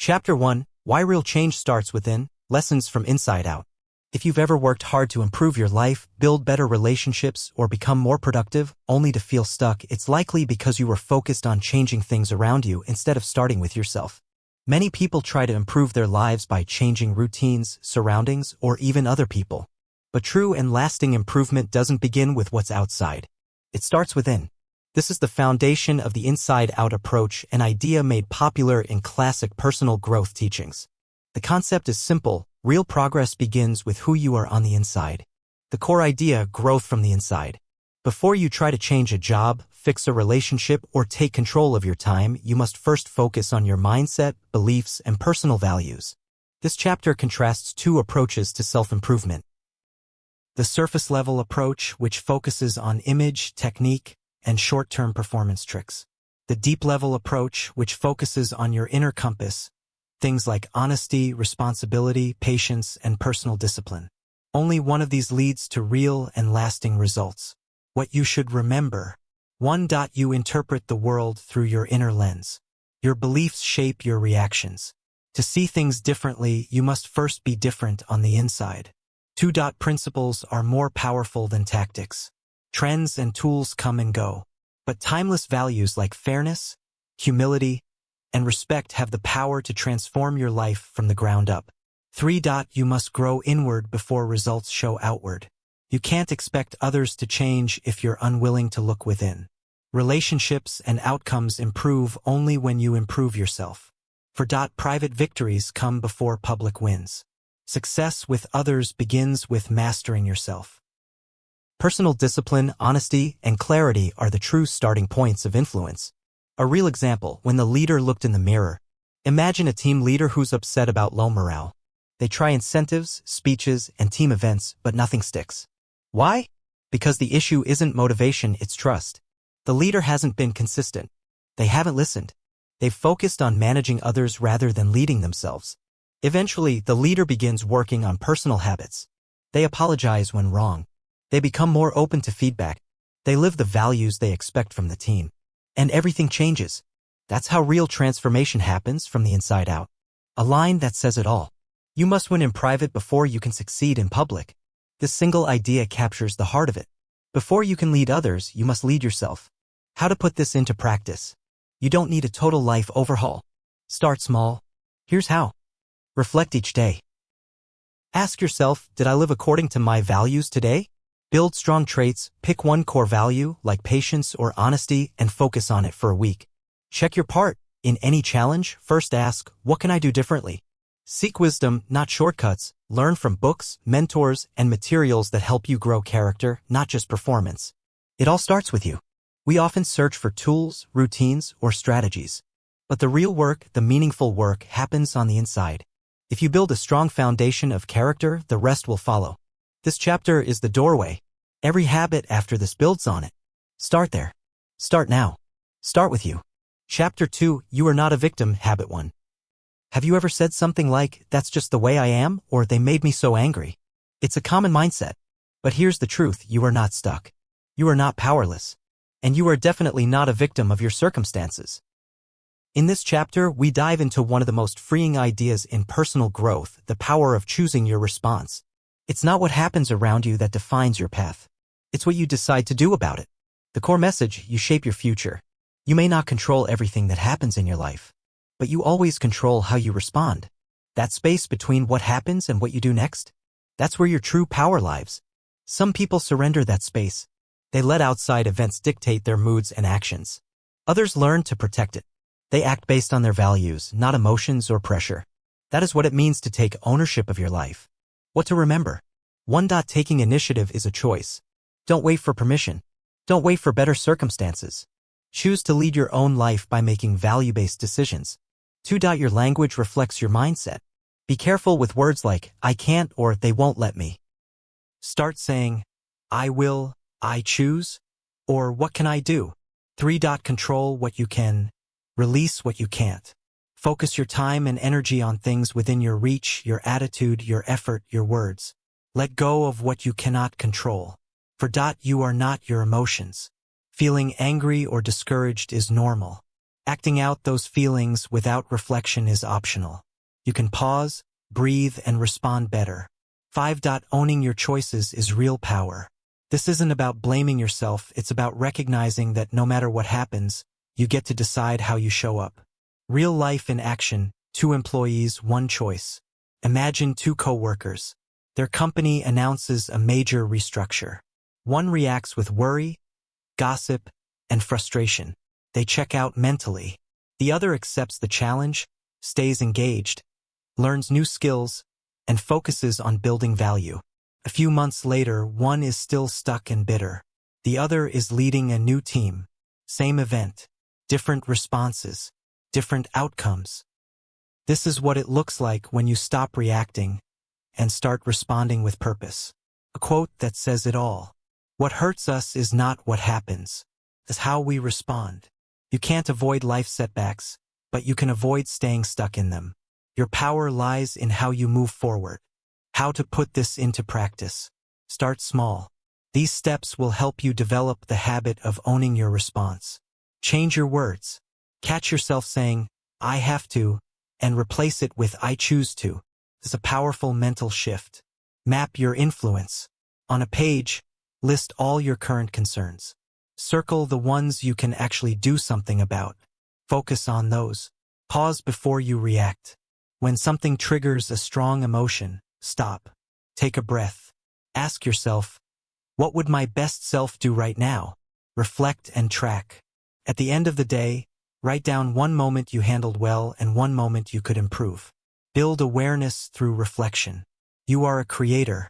Chapter 1, Why Real Change Starts Within, Lessons from Inside Out. If you've ever worked hard to improve your life, build better relationships, or become more productive, only to feel stuck, it's likely because you were focused on changing things around you instead of starting with yourself. Many people try to improve their lives by changing routines, surroundings, or even other people. But true and lasting improvement doesn't begin with what's outside. It starts within. This is the foundation of the inside-out approach, an idea made popular in classic personal growth teachings. The concept is simple. Real progress begins with who you are on the inside. The core idea, growth from the inside. Before you try to change a job, fix a relationship, or take control of your time, you must first focus on your mindset, beliefs, and personal values. This chapter contrasts two approaches to self-improvement. The surface-level approach, which focuses on image, technique, and short-term performance tricks. The deep-level approach, which focuses on your inner compass, things like honesty, responsibility, patience, and personal discipline. Only one of these leads to real and lasting results. What you should remember. 1. You interpret the world through your inner lens. Your beliefs shape your reactions. To see things differently, you must first be different on the inside. 2. Principles are more powerful than tactics. Trends and tools come and go, but timeless values like fairness, humility, and respect have the power to transform your life from the ground up. 3. You must grow inward before results show outward. You can't expect others to change if you're unwilling to look within. Relationships and outcomes improve only when you improve yourself. 4. Private victories come before public wins. Success with others begins with mastering yourself. Personal discipline, honesty, and clarity are the true starting points of influence. A real example, when the leader looked in the mirror. Imagine a team leader who's upset about low morale. They try incentives, speeches, and team events, but nothing sticks. Why? Because the issue isn't motivation, it's trust. The leader hasn't been consistent. They haven't listened. They've focused on managing others rather than leading themselves. Eventually, the leader begins working on personal habits. They apologize when wrong. They become more open to feedback. They live the values they expect from the team. And everything changes. That's how real transformation happens from the inside out. A line that says it all. You must win in private before you can succeed in public. This single idea captures the heart of it. Before you can lead others, you must lead yourself. How to put this into practice? You don't need a total life overhaul. Start small. Here's how. Reflect each day. Ask yourself, did I live according to my values today? Build strong traits, pick one core value, like patience or honesty, and focus on it for a week. Check your part. In any challenge, first ask, what can I do differently? Seek wisdom, not shortcuts. Learn from books, mentors, and materials that help you grow character, not just performance. It all starts with you. We often search for tools, routines, or strategies. But the real work, the meaningful work, happens on the inside. If you build a strong foundation of character, the rest will follow. This chapter is the doorway. Every habit after this builds on it. Start there. Start now. Start with you. Chapter 2, You Are Not a Victim, Habit 1. Have you ever said something like, that's just the way I am, or they made me so angry? It's a common mindset. But here's the truth, you are not stuck. You are not powerless. And you are definitely not a victim of your circumstances. In this chapter, we dive into one of the most freeing ideas in personal growth, the power of choosing your response. It's not what happens around you that defines your path. It's what you decide to do about it. The core message, you shape your future. You may not control everything that happens in your life, but you always control how you respond. That space between what happens and what you do next, that's where your true power lies. Some people surrender that space. They let outside events dictate their moods and actions. Others learn to protect it. They act based on their values, not emotions or pressure. That is what it means to take ownership of your life. What to remember. 1. Taking initiative is a choice. Don't wait for permission. Don't wait for better circumstances. Choose to lead your own life by making value-based decisions. 2. Your language reflects your mindset. Be careful with words like, I can't or they won't let me. Start saying, I will, I choose, or what can I do? 3. Control what you can. Release what you can't. Focus your time and energy on things within your reach, your attitude, your effort, your words. Let go of what you cannot control. For you are not your emotions. Feeling angry or discouraged is normal. Acting out those feelings without reflection is optional. You can pause, breathe, and respond better. 5. Owning your choices is real power. This isn't about blaming yourself, it's about recognizing that no matter what happens, you get to decide how you show up. Real life in action, 2 employees, 1 choice. Imagine 2 co-workers. Their company announces a major restructure. One reacts with worry, gossip, and frustration. They check out mentally. The other accepts the challenge, stays engaged, learns new skills, and focuses on building value. A few months later, one is still stuck and bitter. The other is leading a new team. Same event, different responses, different outcomes. This is what it looks like when you stop reacting and start responding with purpose. A quote that says it all. What hurts us is not what happens, it's how we respond. You can't avoid life setbacks, but you can avoid staying stuck in them. Your power lies in how you move forward. How to put this into practice. Start small. These steps will help you develop the habit of owning your response. Change your words. Catch yourself saying, I have to, and replace it with I choose to. It's a powerful mental shift. Map your influence. On a page, list all your current concerns. Circle the ones you can actually do something about. Focus on those. Pause before you react. When something triggers a strong emotion, stop. Take a breath. Ask yourself, what would my best self do right now? Reflect and track. At the end of the day, write down 1 moment you handled well and 1 moment you could improve. Build awareness through reflection. You are a creator.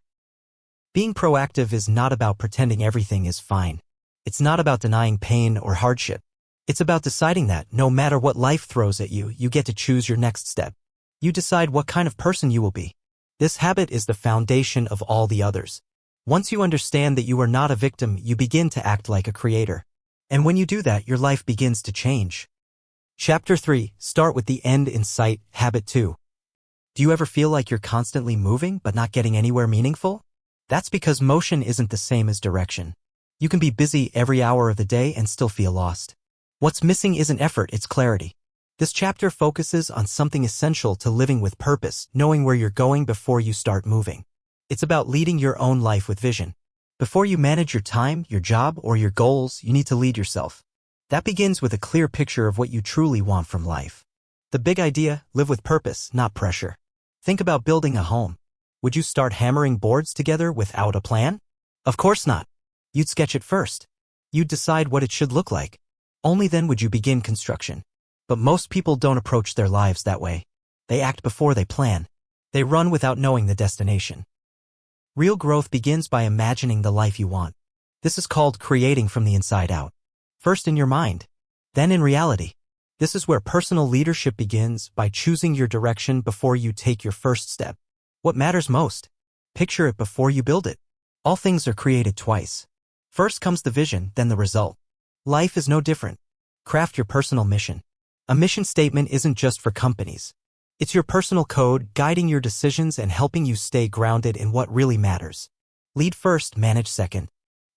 Being proactive is not about pretending everything is fine. It's not about denying pain or hardship. It's about deciding that, no matter what life throws at you, you get to choose your next step. You decide what kind of person you will be. This habit is the foundation of all the others. Once you understand that you are not a victim, you begin to act like a creator. And when you do that, your life begins to change. Chapter 3. Start with the end in sight. Habit 2. Do you ever feel like you're constantly moving but not getting anywhere meaningful? That's because motion isn't the same as direction. You can be busy every hour of the day and still feel lost. What's missing isn't effort, it's clarity. This chapter focuses on something essential to living with purpose, knowing where you're going before you start moving. It's about leading your own life with vision. Before you manage your time, your job, or your goals, you need to lead yourself. That begins with a clear picture of what you truly want from life. The big idea, live with purpose, not pressure. Think about building a home. Would you start hammering boards together without a plan? Of course not. You'd sketch it first. You'd decide what it should look like. Only then would you begin construction. But most people don't approach their lives that way. They act before they plan. They run without knowing the destination. Real growth begins by imagining the life you want. This is called creating from the inside out. First in your mind, then in reality. This is where personal leadership begins, by choosing your direction before you take your first step. What matters most? Picture it before you build it. All things are created twice. First comes the vision, then the result. Life is no different. Craft your personal mission. A mission statement isn't just for companies. It's your personal code, guiding your decisions and helping you stay grounded in what really matters. Lead first, manage second.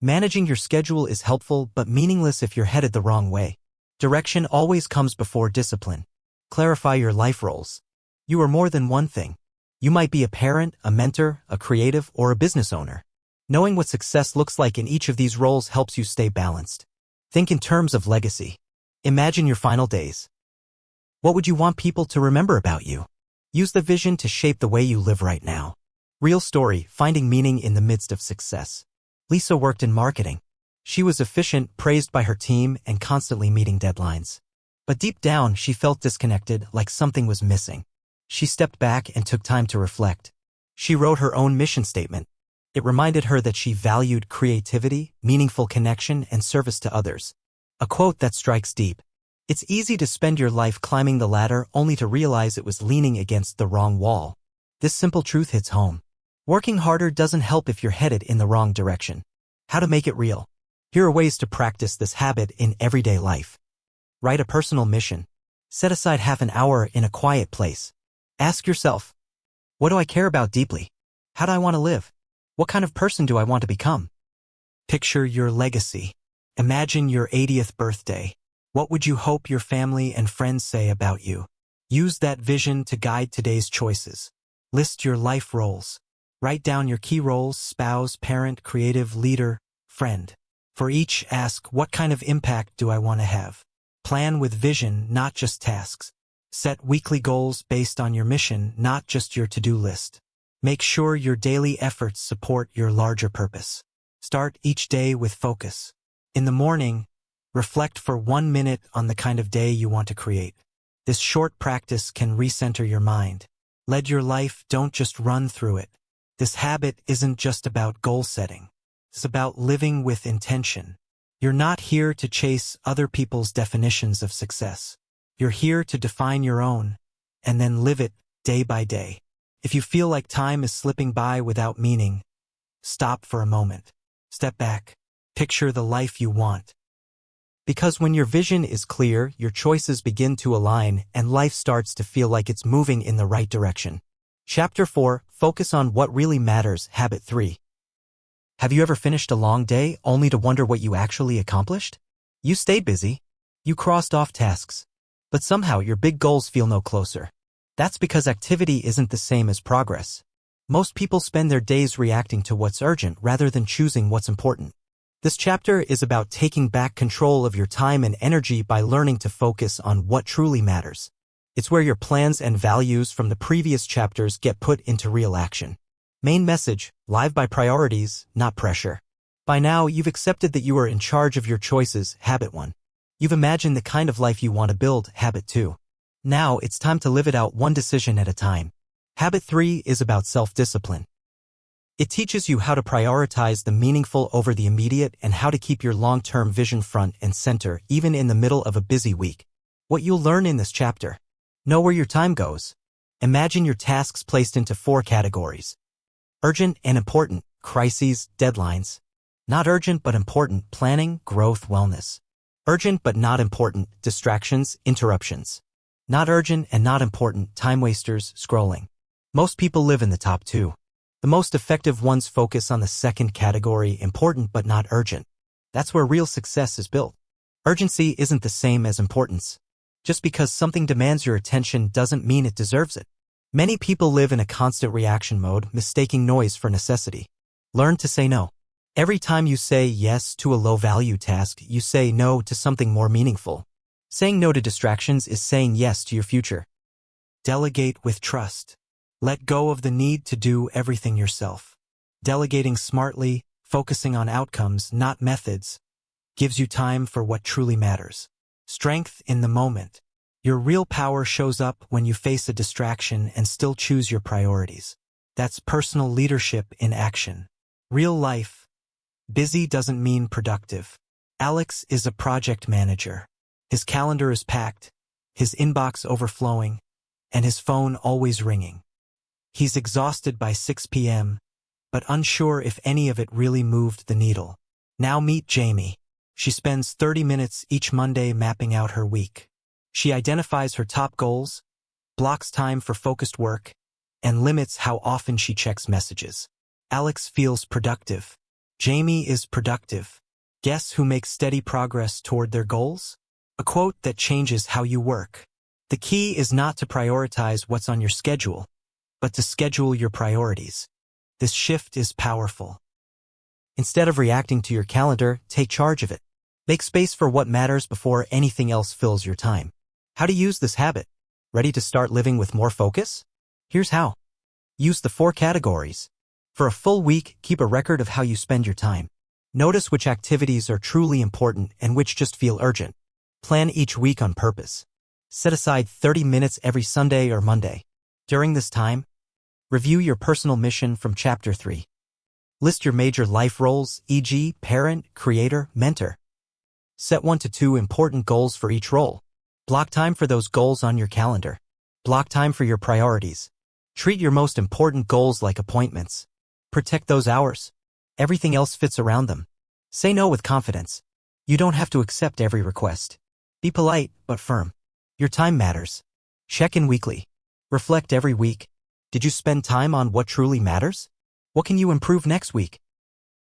Managing your schedule is helpful but meaningless if you're headed the wrong way. Direction always comes before discipline. Clarify your life roles. You are more than one thing. You might be a parent, a mentor, a creative, or a business owner. Knowing what success looks like in each of these roles helps you stay balanced. Think in terms of legacy. Imagine your final days. What would you want people to remember about you? Use the vision to shape the way you live right now. Real story, finding meaning in the midst of success. Lisa worked in marketing. She was efficient, praised by her team, and constantly meeting deadlines. But deep down, she felt disconnected, like something was missing. She stepped back and took time to reflect. She wrote her own mission statement. It reminded her that she valued creativity, meaningful connection, and service to others. A quote that strikes deep. It's easy to spend your life climbing the ladder only to realize it was leaning against the wrong wall. This simple truth hits home. Working harder doesn't help if you're headed in the wrong direction. How to make it real? Here are ways to practice this habit in everyday life. Write a personal mission. Set aside half an hour in a quiet place. Ask yourself, what do I care about deeply? How do I want to live? What kind of person do I want to become? Picture your legacy. Imagine your 80th birthday. What would you hope your family and friends say about you? Use that vision to guide today's choices. List your life roles. Write down your key roles: spouse, parent, creative, leader, friend. For each, ask, what kind of impact do I want to have? Plan with vision, not just tasks. Set weekly goals based on your mission, not just your to-do list. Make sure your daily efforts support your larger purpose. Start each day with focus. In the morning, reflect for 1 minute on the kind of day you want to create. This short practice can recenter your mind. Lead your life, don't just run through it. This habit isn't just about goal setting. It's about living with intention. You're not here to chase other people's definitions of success. You're here to define your own, and then live it day by day. If you feel like time is slipping by without meaning, stop for a moment. Step back. Picture the life you want. Because when your vision is clear, your choices begin to align, and life starts to feel like it's moving in the right direction. Chapter 4, Focus on What Really Matters, Habit 3. Have you ever finished a long day only to wonder what you actually accomplished? You stayed busy. You crossed off tasks. But somehow your big goals feel no closer. That's because activity isn't the same as progress. Most people spend their days reacting to what's urgent rather than choosing what's important. This chapter is about taking back control of your time and energy by learning to focus on what truly matters. It's where your plans and values from the previous chapters get put into real action. Main message: live by priorities, not pressure. By now, you've accepted that you are in charge of your choices, Habit 1. You've imagined the kind of life you want to build, Habit 2. Now, it's time to live it out one decision at a time. Habit 3 is about self-discipline. It teaches you how to prioritize the meaningful over the immediate and how to keep your long-term vision front and center even in the middle of a busy week. What you'll learn in this chapter: know where your time goes. Imagine your tasks placed into 4 categories. Urgent and important, crises, deadlines. Not urgent but important, planning, growth, wellness. Urgent but not important, distractions, interruptions. Not urgent and not important, time wasters, scrolling. Most people live in the top 2. The most effective ones focus on the second category, important but not urgent. That's where real success is built. Urgency isn't the same as importance. Just because something demands your attention doesn't mean it deserves it. Many people live in a constant reaction mode, mistaking noise for necessity. Learn to say no. Every time you say yes to a low-value task, you say no to something more meaningful. Saying no to distractions is saying yes to your future. Delegate with trust. Let go of the need to do everything yourself. Delegating smartly, focusing on outcomes, not methods, gives you time for what truly matters. Strength in the moment. Your real power shows up when you face a distraction and still choose your priorities. That's personal leadership in action. Real life. Busy doesn't mean productive. Alex is a project manager. His calendar is packed, his inbox overflowing, and his phone always ringing. He's exhausted by 6 p.m., but unsure if any of it really moved the needle. Now meet Jamie. She spends 30 minutes each Monday mapping out her week. She identifies her top goals, blocks time for focused work, and limits how often she checks messages. Alex feels productive. Jamie is productive. Guess who makes steady progress toward their goals? A quote that changes how you work. The key is not to prioritize what's on your schedule, but to schedule your priorities. This shift is powerful. Instead of reacting to your calendar, take charge of it. Make space for what matters before anything else fills your time. How to use this habit? Ready to start living with more focus? Here's how. Use the 4 categories. For a full week, keep a record of how you spend your time. Notice which activities are truly important and which just feel urgent. Plan each week on purpose. Set aside 30 minutes every Sunday or Monday. During this time, review your personal mission from Chapter 3. List your major life roles, e.g., parent, creator, mentor. Set 1 to 2 important goals for each role. Block time for those goals on your calendar. Block time for your priorities. Treat your most important goals like appointments. Protect those hours. Everything else fits around them. Say no with confidence. You don't have to accept every request. Be polite, but firm. Your time matters. Check in weekly. Reflect every week. Did you spend time on what truly matters? What can you improve next week?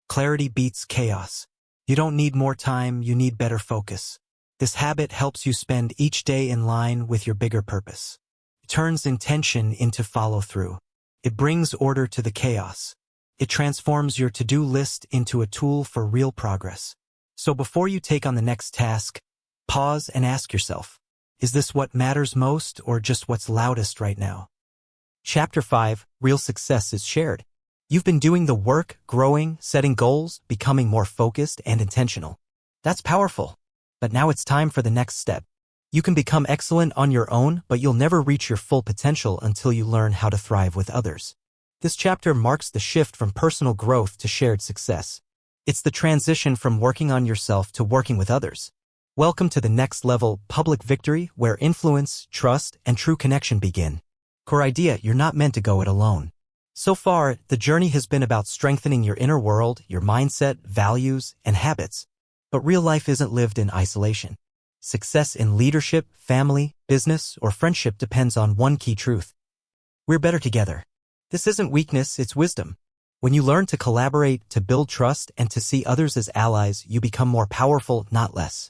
Clarity beats chaos. You don't need more time, you need better focus. This habit helps you spend each day in line with your bigger purpose. It turns intention into follow-through. It brings order to the chaos. It transforms your to-do list into a tool for real progress. So before you take on the next task, pause and ask yourself, is this what matters most or just what's loudest right now? Chapter 5, Real Success is Shared. You've been doing the work, growing, setting goals, becoming more focused and intentional. That's powerful. But now it's time for the next step. You can become excellent on your own, but you'll never reach your full potential until you learn how to thrive with others. This chapter marks the shift from personal growth to shared success. It's the transition from working on yourself to working with others. Welcome to the next level, public victory, where influence, trust, and true connection begin. Core idea, you're not meant to go it alone. So far, the journey has been about strengthening your inner world, your mindset, values, and habits. But real life isn't lived in isolation. Success in leadership, family, business, or friendship depends on one key truth. We're better together. This isn't weakness, it's wisdom. When you learn to collaborate, to build trust, and to see others as allies, you become more powerful, not less.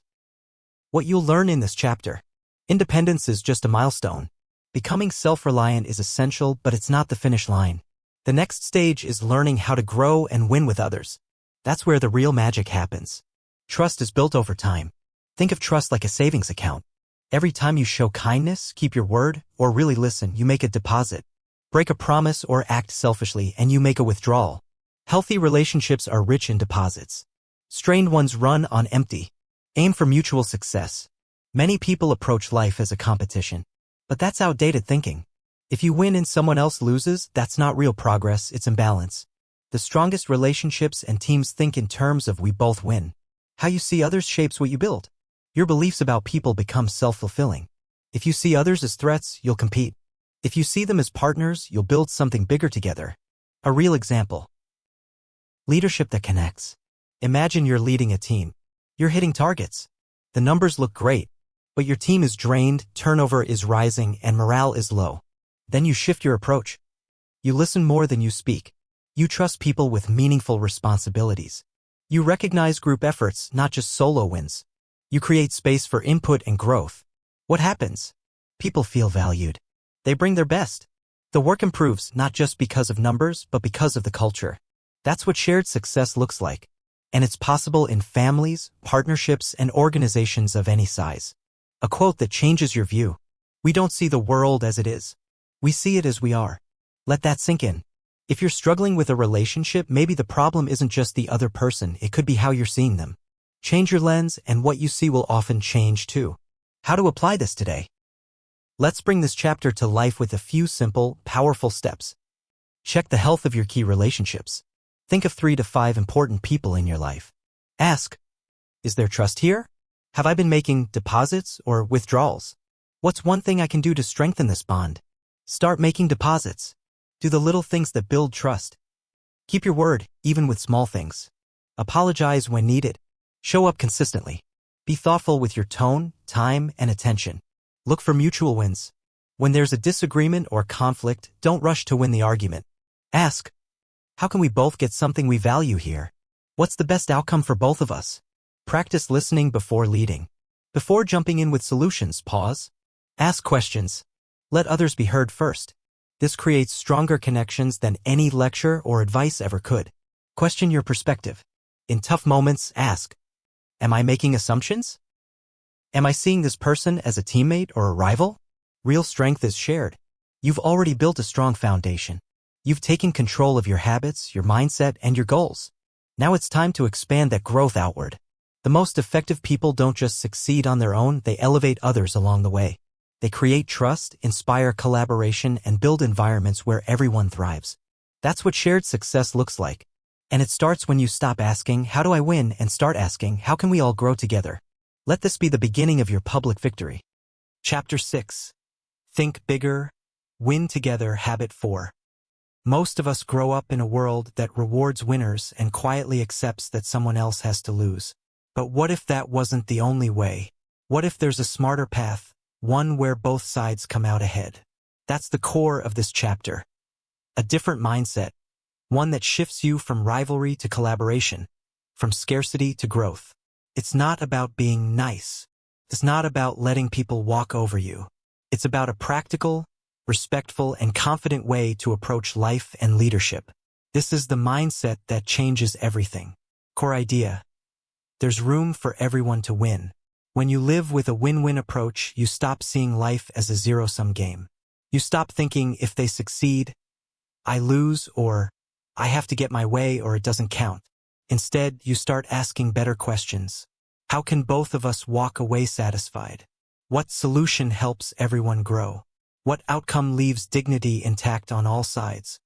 What you'll learn in this chapter. Independence is just a milestone. Becoming self-reliant is essential, but it's not the finish line. The next stage is learning how to grow and win with others. That's where the real magic happens. Trust is built over time. Think of trust like a savings account. Every time you show kindness, keep your word, or really listen, you make a deposit. Break a promise or act selfishly, and you make a withdrawal. Healthy relationships are rich in deposits. Strained ones run on empty. Aim for mutual success. Many people approach life as a competition. But that's outdated thinking. If you win and someone else loses, that's not real progress, it's imbalance. The strongest relationships and teams think in terms of we both win. How you see others shapes what you build. Your beliefs about people become self-fulfilling. If you see others as threats, you'll compete. If you see them as partners, you'll build something bigger together. A real example. Leadership that connects. Imagine you're leading a team. You're hitting targets. The numbers look great, but your team is drained, turnover is rising, and morale is low. Then you shift your approach. You listen more than you speak. You trust people with meaningful responsibilities. You recognize group efforts, not just solo wins. You create space for input and growth. What happens? People feel valued. They bring their best. The work improves not just because of numbers, but because of the culture. That's what shared success looks like. And it's possible in families, partnerships, and organizations of any size. A quote that changes your view. We don't see the world as it is. We see it as we are. Let that sink in. If you're struggling with a relationship, maybe the problem isn't just the other person, it could be how you're seeing them. Change your lens, and what you see will often change too. How to apply this today? Let's bring this chapter to life with a few simple, powerful steps. Check the health of your key relationships. Think of 3 to 5 important people in your life. Ask, is there trust here? Have I been making deposits or withdrawals? What's one thing I can do to strengthen this bond? Start making deposits. Do the little things that build trust. Keep your word, even with small things. Apologize when needed. Show up consistently. Be thoughtful with your tone, time, and attention. Look for mutual wins. When there's a disagreement or conflict, don't rush to win the argument. Ask, how can we both get something we value here? What's the best outcome for both of us? Practice listening before leading. Before jumping in with solutions, pause. Ask questions. Let others be heard first. This creates stronger connections than any lecture or advice ever could. Question your perspective. In tough moments, ask, am I making assumptions? Am I seeing this person as a teammate or a rival? Real strength is shared. You've already built a strong foundation. You've taken control of your habits, your mindset, and your goals. Now it's time to expand that growth outward. The most effective people don't just succeed on their own, they elevate others along the way. They create trust, inspire collaboration, and build environments where everyone thrives. That's what shared success looks like. And it starts when you stop asking, how do I win, and start asking, how can we all grow together? Let this be the beginning of your public victory. Chapter 6. Think bigger, win together. Habit 4. Most of us grow up in a world that rewards winners and quietly accepts that someone else has to lose. But what if that wasn't the only way? What if there's a smarter path? One where both sides come out ahead. That's the core of this chapter. A different mindset. One that shifts you from rivalry to collaboration, from scarcity to growth. It's not about being nice. It's not about letting people walk over you. It's about a practical, respectful, and confident way to approach life and leadership. This is the mindset that changes everything. Core idea. There's room for everyone to win. When you live with a win-win approach, you stop seeing life as a zero-sum game. You stop thinking, if they succeed, I lose, or I have to get my way or it doesn't count. Instead, you start asking better questions. How can both of us walk away satisfied? What solution helps everyone grow? What outcome leaves dignity intact on all sides?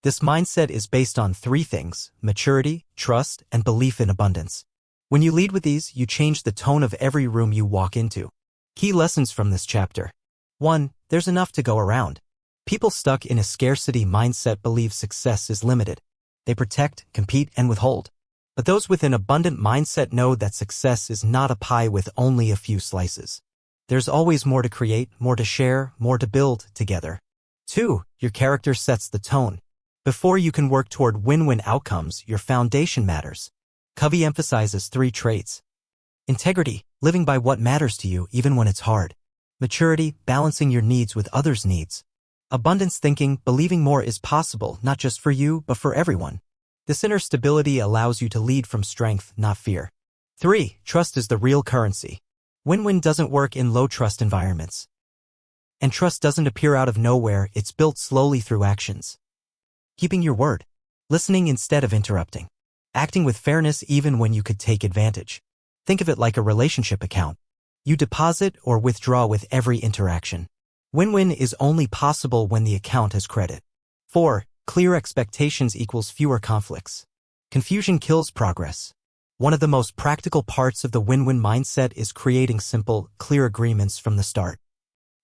This mindset is based on three things: maturity, trust, and belief in abundance. When you lead with these, you change the tone of every room you walk into. Key lessons from this chapter. 1. There's enough to go around. People stuck in a scarcity mindset believe success is limited. They protect, compete, and withhold. But those with an abundant mindset know that success is not a pie with only a few slices. There's always more to create, more to share, more to build together. 2. Your character sets the tone. Before you can work toward win-win outcomes, your foundation matters. Covey emphasizes 3 traits. Integrity, living by what matters to you even when it's hard. Maturity, balancing your needs with others' needs. Abundance thinking, believing more is possible, not just for you, but for everyone. This inner stability allows you to lead from strength, not fear. 3. Trust is the real currency. Win-win doesn't work in low-trust environments. And trust doesn't appear out of nowhere, it's built slowly through actions. Keeping your word. Listening instead of interrupting. Acting with fairness even when you could take advantage. Think of it like a relationship account. You deposit or withdraw with every interaction. Win-win is only possible when the account has credit. 4. Clear expectations equals fewer conflicts. Confusion kills progress. One of the most practical parts of the win-win mindset is creating simple, clear agreements from the start.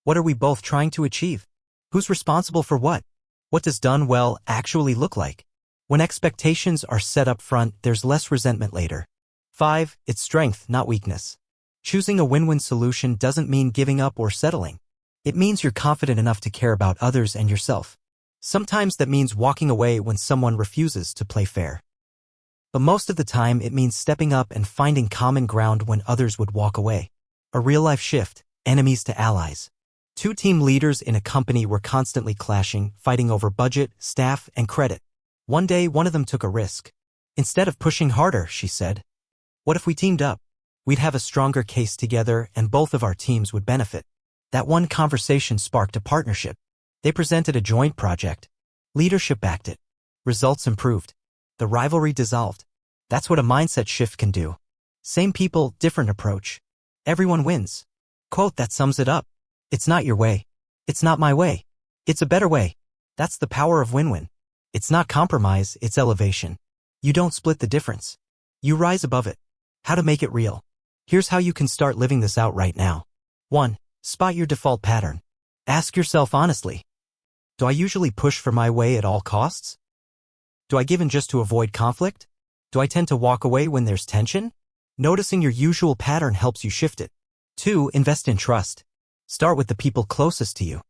What are we both trying to achieve? Who's responsible for what? What does done well actually look like? When expectations are set up front, there's less resentment later. 5. It's strength, not weakness. Choosing a win-win solution doesn't mean giving up or settling. It means you're confident enough to care about others and yourself. Sometimes that means walking away when someone refuses to play fair. But most of the time, it means stepping up and finding common ground when others would walk away. A real-life shift, enemies to allies. 2 team leaders in a company were constantly clashing, fighting over budget, staff, and credit. One day, one of them took a risk. Instead of pushing harder, she said, "What if we teamed up? We'd have a stronger case together and both of our teams would benefit." That one conversation sparked a partnership. They presented a joint project. Leadership backed it. Results improved. The rivalry dissolved. That's what a mindset shift can do. Same people, different approach. Everyone wins. Quote that sums it up. It's not your way. It's not my way. It's a better way. That's the power of win-win. It's not compromise, it's elevation. You don't split the difference. You rise above it. How to make it real. Here's how you can start living this out right now. 1. Spot your default pattern. Ask yourself honestly. Do I usually push for my way at all costs? Do I give in just to avoid conflict? Do I tend to walk away when there's tension? Noticing your usual pattern helps you shift it. 2. Invest in trust. Start with the people closest to you.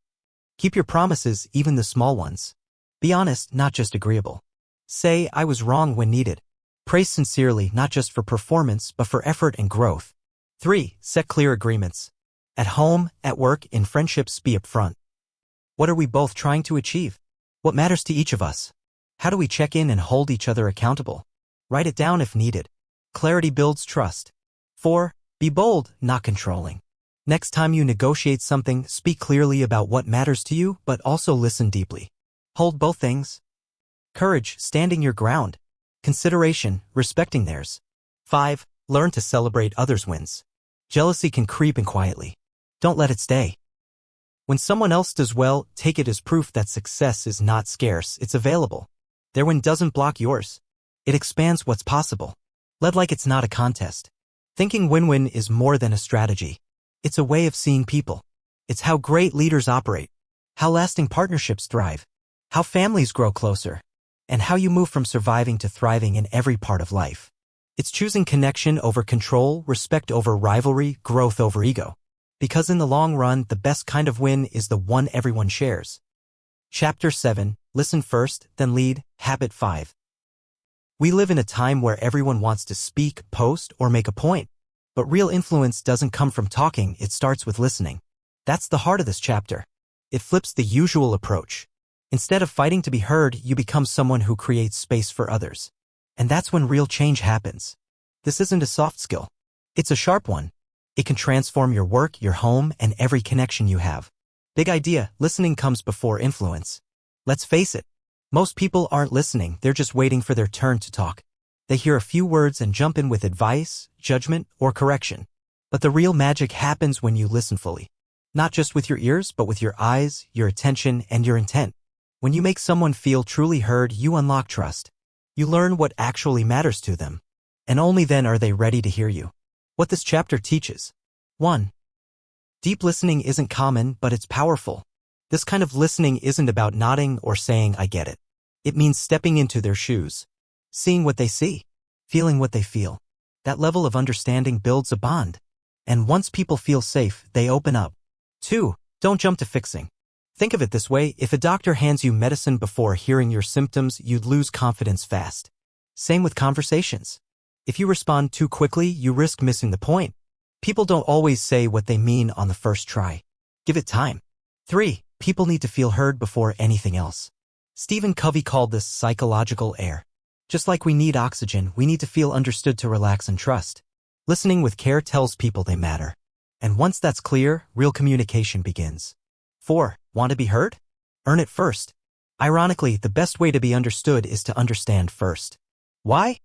Keep your promises, even the small ones. Be honest, not just agreeable. Say, "I was wrong" when needed. Praise sincerely, not just for performance, but for effort and growth. 3. Set clear agreements. At home, at work, in friendships, be upfront. What are we both trying to achieve? What matters to each of us? How do we check in and hold each other accountable? Write it down if needed. Clarity builds trust. 4. Be bold, not controlling. Next time you negotiate something, speak clearly about what matters to you, but also listen deeply. Hold both things. Courage, standing your ground. Consideration, respecting theirs. 5. Learn to celebrate others' wins. Jealousy can creep in quietly. Don't let it stay. When someone else does well, take it as proof that success is not scarce, it's available. Their win doesn't block yours. It expands what's possible. Lead like it's not a contest. Thinking win-win is more than a strategy. It's a way of seeing people. It's how great leaders operate, how lasting partnerships thrive, how families grow closer, and how you move from surviving to thriving in every part of life. It's choosing connection over control, respect over rivalry, growth over ego. Because in the long run, the best kind of win is the one everyone shares. Chapter 7. Listen first, then lead. Habit 5. We live in a time where everyone wants to speak, post, or make a point. But real influence doesn't come from talking, it starts with listening. That's the heart of this chapter. It flips the usual approach. Instead of fighting to be heard, you become someone who creates space for others. And that's when real change happens. This isn't a soft skill. It's a sharp one. It can transform your work, your home, and every connection you have. Big idea, listening comes before influence. Let's face it. Most people aren't listening, they're just waiting for their turn to talk. They hear a few words and jump in with advice, judgment, or correction. But the real magic happens when you listen fully. Not just with your ears, but with your eyes, your attention, and your intent. When you make someone feel truly heard, you unlock trust. You learn what actually matters to them. And only then are they ready to hear you. What this chapter teaches. 1. Deep listening isn't common, but it's powerful. This kind of listening isn't about nodding or saying, I get it. It means stepping into their shoes. Seeing what they see. Feeling what they feel. That level of understanding builds a bond. And once people feel safe, they open up. 2. Don't jump to fixing. Think of it this way, if a doctor hands you medicine before hearing your symptoms, you'd lose confidence fast. Same with conversations. If you respond too quickly, you risk missing the point. People don't always say what they mean on the first try. Give it time. 3. People need to feel heard before anything else. Stephen Covey called this psychological air. Just like we need oxygen, we need to feel understood to relax and trust. Listening with care tells people they matter. And once that's clear, real communication begins. 4. Want to be heard? Earn it first. Ironically, the best way to be understood is to understand first. Why?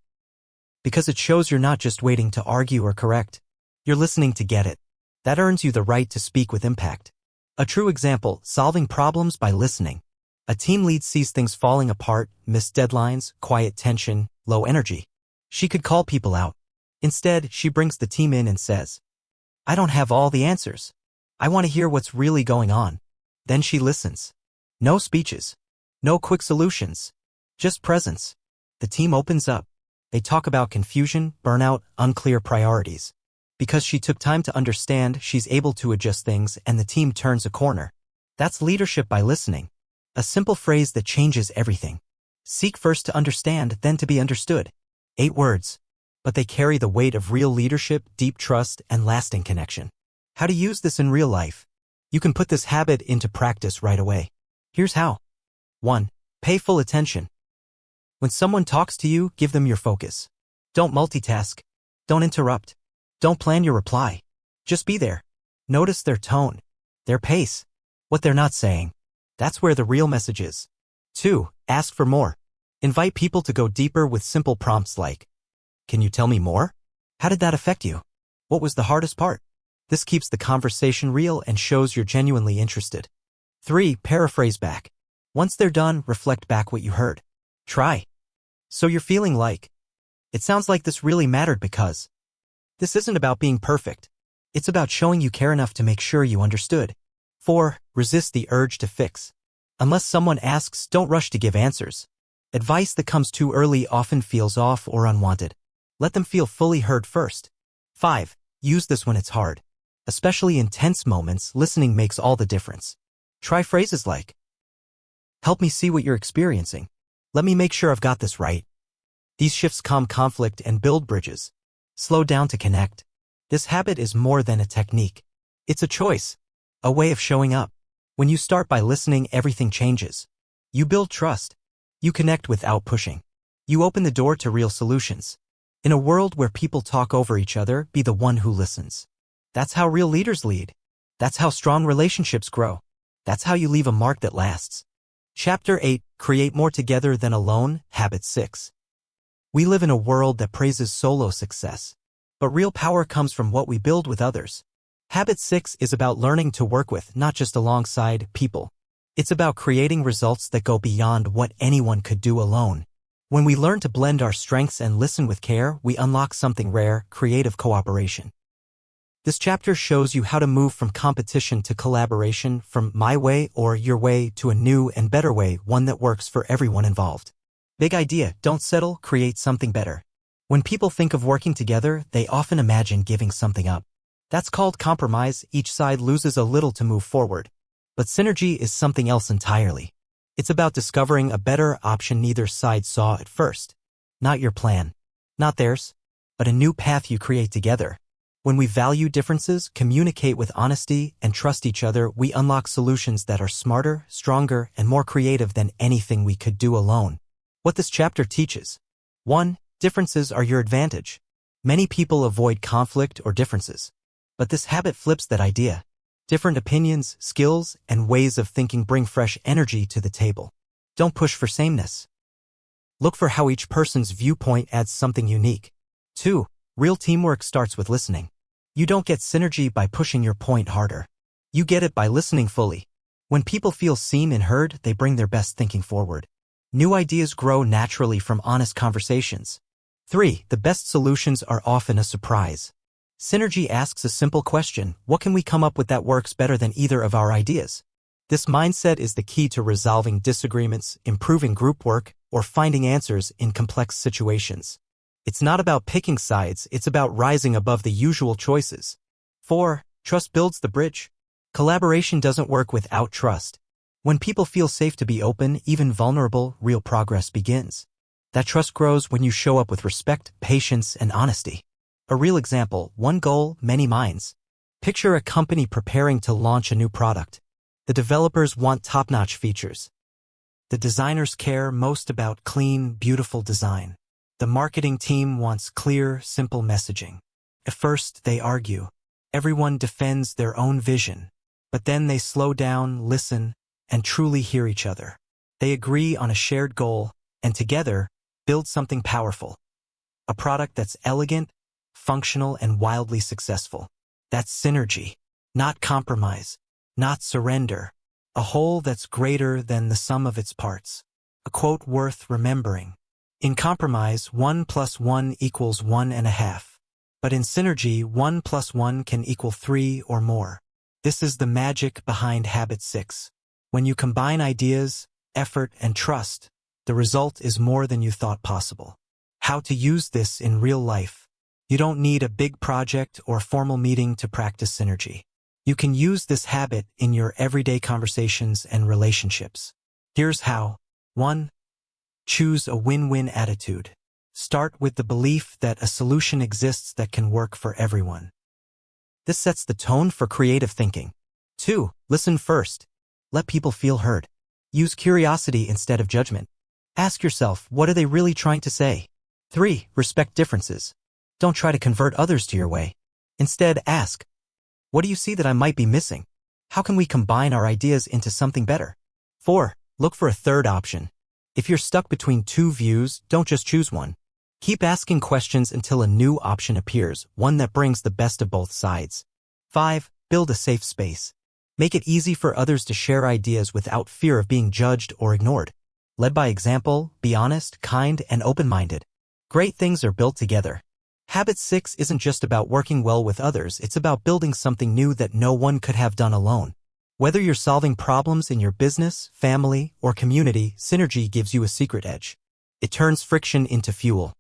Because it shows you're not just waiting to argue or correct. You're listening to get it. That earns you the right to speak with impact. A true example, solving problems by listening. A team lead sees things falling apart, missed deadlines, quiet tension, low energy. She could call people out. Instead, she brings the team in and says, I don't have all the answers. I want to hear what's really going on. Then she listens. No speeches. No quick solutions. Just presence. The team opens up. They talk about confusion, burnout, unclear priorities. Because she took time to understand, she's able to adjust things and the team turns a corner. That's leadership by listening. A simple phrase that changes everything. Seek first to understand, then to be understood. 8 words. But they carry the weight of real leadership, deep trust, and lasting connection. How to use this in real life? You can put this habit into practice right away. Here's how. 1. Pay full attention. When someone talks to you, give them your focus. Don't multitask. Don't interrupt. Don't plan your reply. Just be there. Notice their tone, their pace, what they're not saying. That's where the real message is. 2. Ask for more. Invite people to go deeper with simple prompts like, can you tell me more? How did that affect you? What was the hardest part? This keeps the conversation real and shows you're genuinely interested. 3. Paraphrase back. Once they're done, reflect back what you heard. Try. So you're feeling like, it sounds like this really mattered because. This isn't about being perfect. It's about showing you care enough to make sure you understood. 4. Resist the urge to fix. Unless someone asks, don't rush to give answers. Advice that comes too early often feels off or unwanted. Let them feel fully heard first. 5. Use this when it's hard. Especially in tense moments, listening makes all the difference. Try phrases like, help me see what you're experiencing. Let me make sure I've got this right. These shifts calm conflict and build bridges. Slow down to connect. This habit is more than a technique. It's a choice. A way of showing up. When you start by listening, everything changes. You build trust. You connect without pushing. You open the door to real solutions. In a world where people talk over each other, be the one who listens. That's how real leaders lead. That's how strong relationships grow. That's how you leave a mark that lasts. Chapter 8, Create More Together Than Alone, Habit 6. We live in a world that praises solo success. But real power comes from what we build with others. Habit 6 is about learning to work with, not just alongside, people. It's about creating results that go beyond what anyone could do alone. When we learn to blend our strengths and listen with care, we unlock something rare, creative cooperation. This chapter shows you how to move from competition to collaboration, from my way or your way to a new and better way, one that works for everyone involved. Big idea, don't settle, create something better. When people think of working together, they often imagine giving something up. That's called compromise, each side loses a little to move forward. But synergy is something else entirely. It's about discovering a better option neither side saw at first. Not your plan. Not theirs. But a new path you create together. When we value differences, communicate with honesty, and trust each other, we unlock solutions that are smarter, stronger, and more creative than anything we could do alone. What this chapter teaches. 1. Differences are your advantage. Many people avoid conflict or differences. But this habit flips that idea. Different opinions, skills, and ways of thinking bring fresh energy to the table. Don't push for sameness. Look for how each person's viewpoint adds something unique. 2. Real teamwork starts with listening. You don't get synergy by pushing your point harder. You get it by listening fully. When people feel seen and heard, they bring their best thinking forward. New ideas grow naturally from honest conversations. 3. The best solutions are often a surprise. Synergy asks a simple question: what can we come up with that works better than either of our ideas? This mindset is the key to resolving disagreements, improving group work, or finding answers in complex situations. It's not about picking sides, it's about rising above the usual choices. 4. Trust builds the bridge. Collaboration doesn't work without trust. When people feel safe to be open, even vulnerable, real progress begins. That trust grows when you show up with respect, patience, and honesty. A real example: one goal, many minds. Picture a company preparing to launch a new product. The developers want top-notch features. The designers care most about clean, beautiful design. The marketing team wants clear, simple messaging. At first, they argue. Everyone defends their own vision. But then they slow down, listen, and truly hear each other. They agree on a shared goal, and together, build something powerful. A product that's elegant, functional, and wildly successful. That's synergy. Not compromise. Not surrender. A whole that's greater than the sum of its parts. A quote worth remembering. In compromise, 1 + 1 = 1.5. But in synergy, 1 + 1 can equal 3 or more. This is the magic behind Habit 6. When you combine ideas, effort, and trust, the result is more than you thought possible. How to use this in real life. You don't need a big project or formal meeting to practice synergy. You can use this habit in your everyday conversations and relationships. Here's how. 1. Choose a win-win attitude. Start with the belief that a solution exists that can work for everyone. This sets the tone for creative thinking. 2. Listen first. Let people feel heard. Use curiosity instead of judgment. Ask yourself, what are they really trying to say? 3. Respect differences. Don't try to convert others to your way. Instead, ask, what do you see that I might be missing? How can we combine our ideas into something better? 4. Look for a third option. If you're stuck between two views, don't just choose one. Keep asking questions until a new option appears, one that brings the best of both sides. 5. Build a safe space. Make it easy for others to share ideas without fear of being judged or ignored. Lead by example, be honest, kind, and open-minded. Great things are built together. Habit 6 isn't just about working well with others, it's about building something new that no one could have done alone. Whether you're solving problems in your business, family, or community, synergy gives you a secret edge. It turns friction into fuel.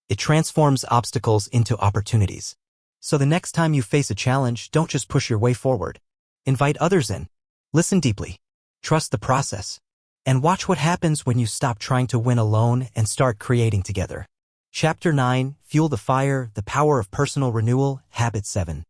It transforms obstacles into opportunities. So the next time you face a challenge, don't just push your way forward. Invite others in. Listen deeply. Trust the process. And watch what happens when you stop trying to win alone and start creating together. Chapter 9, Fuel the Fire, the Power of Personal Renewal, Habit 7.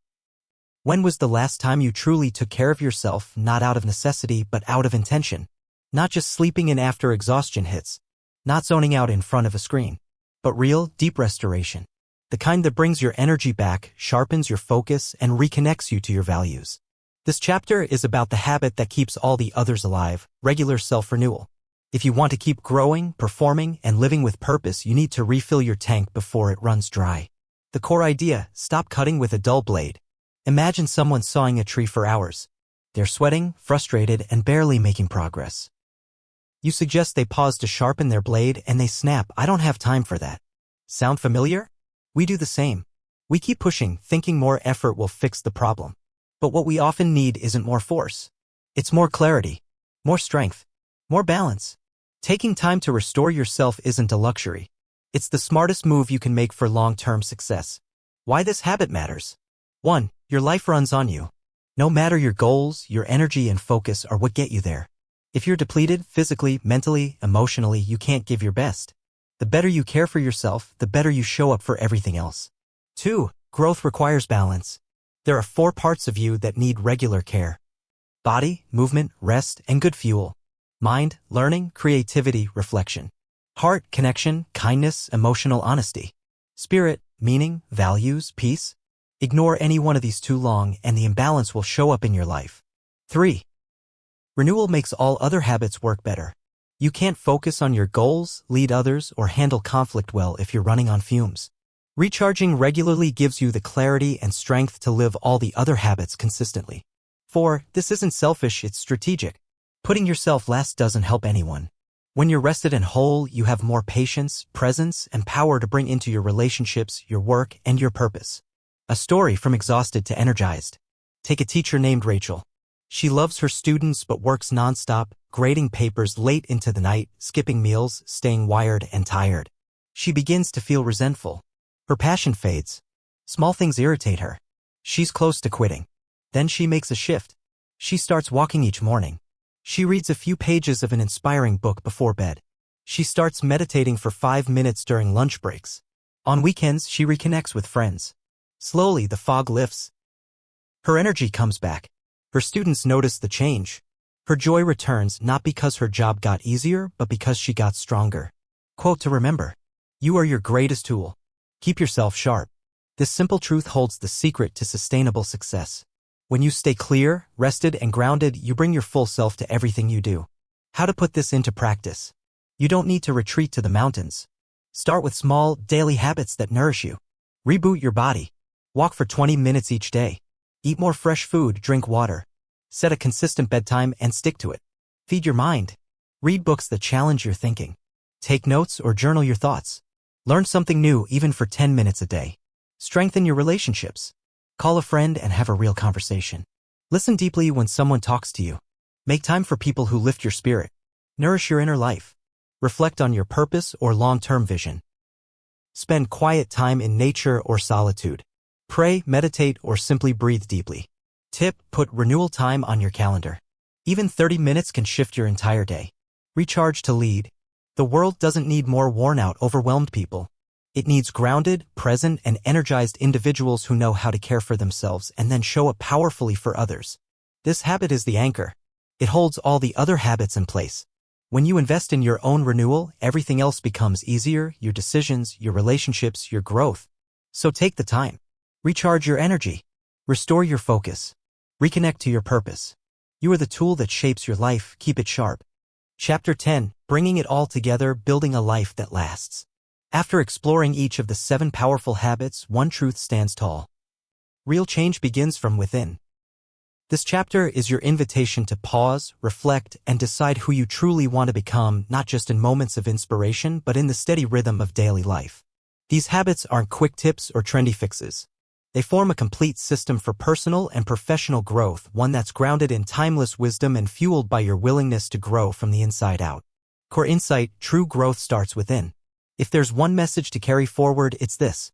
When was the last time you truly took care of yourself, not out of necessity but out of intention? Not just sleeping in after exhaustion hits. Not zoning out in front of a screen. But real, deep restoration. The kind that brings your energy back, sharpens your focus, and reconnects you to your values. This chapter is about the habit that keeps all the others alive, regular self-renewal. If you want to keep growing, performing, and living with purpose, you need to refill your tank before it runs dry. The core idea: stop cutting with a dull blade. Imagine someone sawing a tree for hours. They're sweating, frustrated, and barely making progress. You suggest they pause to sharpen their blade, and they snap, "I don't have time for that." Sound familiar? We do the same. We keep pushing, thinking more effort will fix the problem. But what we often need isn't more force. It's more clarity, more strength, more balance. Taking time to restore yourself isn't a luxury. It's the smartest move you can make for long-term success. Why this habit matters. 1. Your life runs on you. No matter your goals, your energy and focus are what get you there. If you're depleted, physically, mentally, emotionally, you can't give your best. The better you care for yourself, the better you show up for everything else. 2. Growth requires balance. There are 4 parts of you that need regular care: body, movement, rest, and good fuel; mind, learning, creativity, reflection; heart, connection, kindness, emotional honesty; spirit, meaning, values, peace. Ignore any one of these too long and the imbalance will show up in your life. 3. Renewal makes all other habits work better. You can't focus on your goals, lead others, or handle conflict well if you're running on fumes. Recharging regularly gives you the clarity and strength to live all the other habits consistently. 4. This isn't selfish, it's strategic. Putting yourself last doesn't help anyone. When you're rested and whole, you have more patience, presence, and power to bring into your relationships, your work, and your purpose. A story from exhausted to energized. Take a teacher named Rachel. She loves her students but works nonstop, grading papers late into the night, skipping meals, staying wired and tired. She begins to feel resentful. Her passion fades. Small things irritate her. She's close to quitting. Then she makes a shift. She starts walking each morning. She reads a few pages of an inspiring book before bed. She starts meditating for 5 minutes during lunch breaks. On weekends, she reconnects with friends. Slowly, the fog lifts. Her energy comes back. Her students notice the change. Her joy returns not because her job got easier, but because she got stronger. Quote to remember: you are your greatest tool. Keep yourself sharp. This simple truth holds the secret to sustainable success. When you stay clear, rested, and grounded, you bring your full self to everything you do. How to put this into practice? You don't need to retreat to the mountains. Start with small, daily habits that nourish you. Reboot your body. Walk for 20 minutes each day. Eat more fresh food, drink water. Set a consistent bedtime and stick to it. Feed your mind. Read books that challenge your thinking. Take notes or journal your thoughts. Learn something new even for 10 minutes a day. Strengthen your relationships. Call a friend and have a real conversation. Listen deeply when someone talks to you. Make time for people who lift your spirit. Nourish your inner life. Reflect on your purpose or long-term vision. Spend quiet time in nature or solitude. Pray, meditate, or simply breathe deeply. Tip: put renewal time on your calendar. Even 30 minutes can shift your entire day. Recharge to lead. The world doesn't need more worn-out, overwhelmed people. It needs grounded, present, and energized individuals who know how to care for themselves and then show up powerfully for others. This habit is the anchor. It holds all the other habits in place. When you invest in your own renewal, everything else becomes easier: your decisions, your relationships, your growth. So take the time. Recharge your energy. Restore your focus. Reconnect to your purpose. You are the tool that shapes your life. Keep it sharp. Chapter 10. Bringing it all together, building a life that lasts. After exploring each of the 7 powerful habits, one truth stands tall. Real change begins from within. This chapter is your invitation to pause, reflect, and decide who you truly want to become, not just in moments of inspiration, but in the steady rhythm of daily life. These habits aren't quick tips or trendy fixes. They form a complete system for personal and professional growth, one that's grounded in timeless wisdom and fueled by your willingness to grow from the inside out. Core insight: true growth starts within. If there's one message to carry forward, it's this.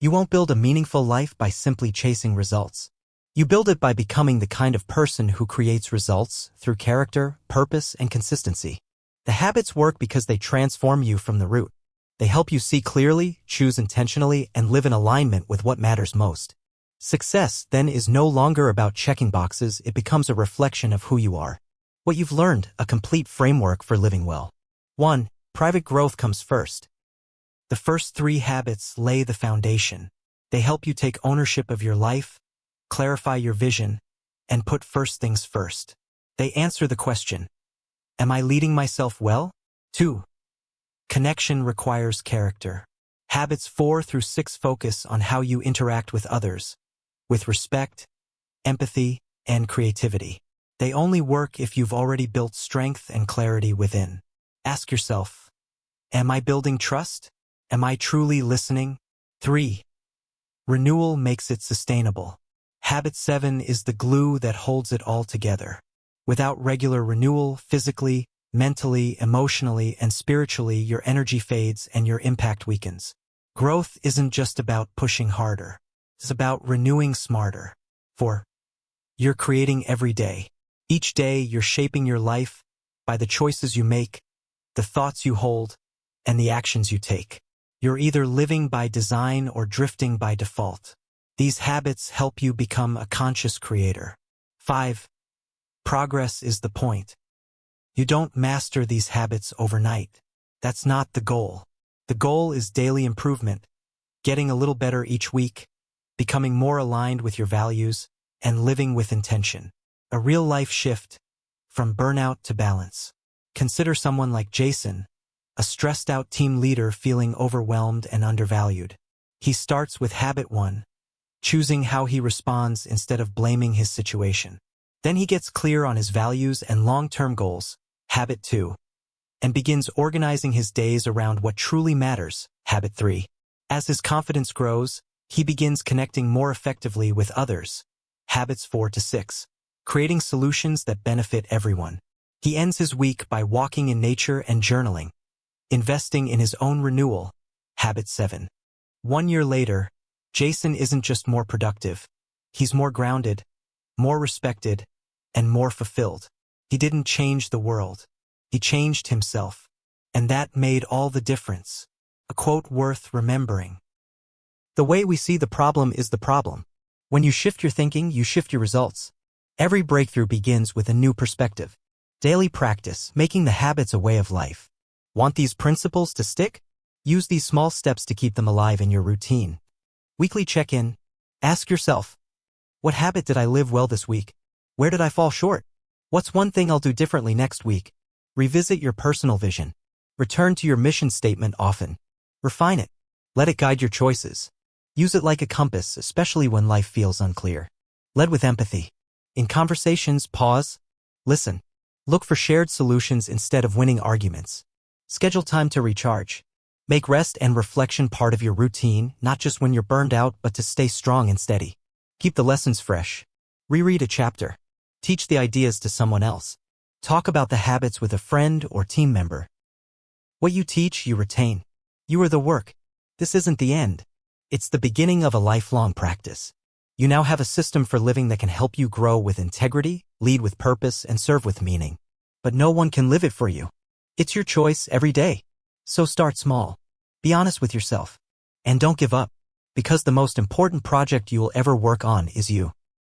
You won't build a meaningful life by simply chasing results. You build it by becoming the kind of person who creates results through character, purpose, and consistency. The habits work because they transform you from the root. They help you see clearly, choose intentionally, and live in alignment with what matters most. Success, then, is no longer about checking boxes. It becomes a reflection of who you are. What you've learned: a complete framework for living well. 1. Private growth comes first. The first 3 habits lay the foundation. They help you take ownership of your life, clarify your vision, and put first things first. They answer the question: am I leading myself well? 2. Connection requires character. Habits 4 through 6 focus on how you interact with others, with respect, empathy, and creativity. They only work if you've already built strength and clarity within. Ask yourself, am I building trust? Am I truly listening? 3. Renewal makes it sustainable. Habit 7 is the glue that holds it all together. Without regular renewal, physically, mentally, emotionally, and spiritually, your energy fades and your impact weakens. Growth isn't just about pushing harder. It's about renewing smarter. 4. You're creating every day. Each day, you're shaping your life by the choices you make, the thoughts you hold, and the actions you take. You're either living by design or drifting by default. These habits help you become a conscious creator. 5. Progress is the point. You don't master these habits overnight. That's not the goal. The goal is daily improvement, getting a little better each week, becoming more aligned with your values, and living with intention. A real-life shift from burnout to balance. Consider someone like Jason, a stressed-out team leader feeling overwhelmed and undervalued. He starts with habit 1, choosing how he responds instead of blaming his situation. Then he gets clear on his values and long-term goals, habit 2, and begins organizing his days around what truly matters, habit 3. As his confidence grows, he begins connecting more effectively with others, habits 4 to 6, creating solutions that benefit everyone. He ends his week by walking in nature and journaling, investing in his own renewal, habit 7. 1 year later, Jason isn't just more productive. He's more grounded, more respected, and more fulfilled. He didn't change the world. He changed himself. And that made all the difference. A quote worth remembering. The way we see the problem is the problem. When you shift your thinking, you shift your results. Every breakthrough begins with a new perspective. Daily practice, making the habits a way of life. Want these principles to stick? Use these small steps to keep them alive in your routine. Weekly check-in. Ask yourself, what habit did I live well this week? Where did I fall short? What's one thing I'll do differently next week? Revisit your personal vision. Return to your mission statement often. Refine it. Let it guide your choices. Use it like a compass, especially when life feels unclear. Lead with empathy. In conversations, pause. Listen. Look for shared solutions instead of winning arguments. Schedule time to recharge. Make rest and reflection part of your routine, not just when you're burned out, but to stay strong and steady. Keep the lessons fresh. Reread a chapter. Teach the ideas to someone else. Talk about the habits with a friend or team member. What you teach, you retain. You are the work. This isn't the end. It's the beginning of a lifelong practice. You now have a system for living that can help you grow with integrity, lead with purpose, and serve with meaning. But no one can live it for you. It's your choice every day. So start small. Be honest with yourself. And don't give up, because the most important project you will ever work on is you.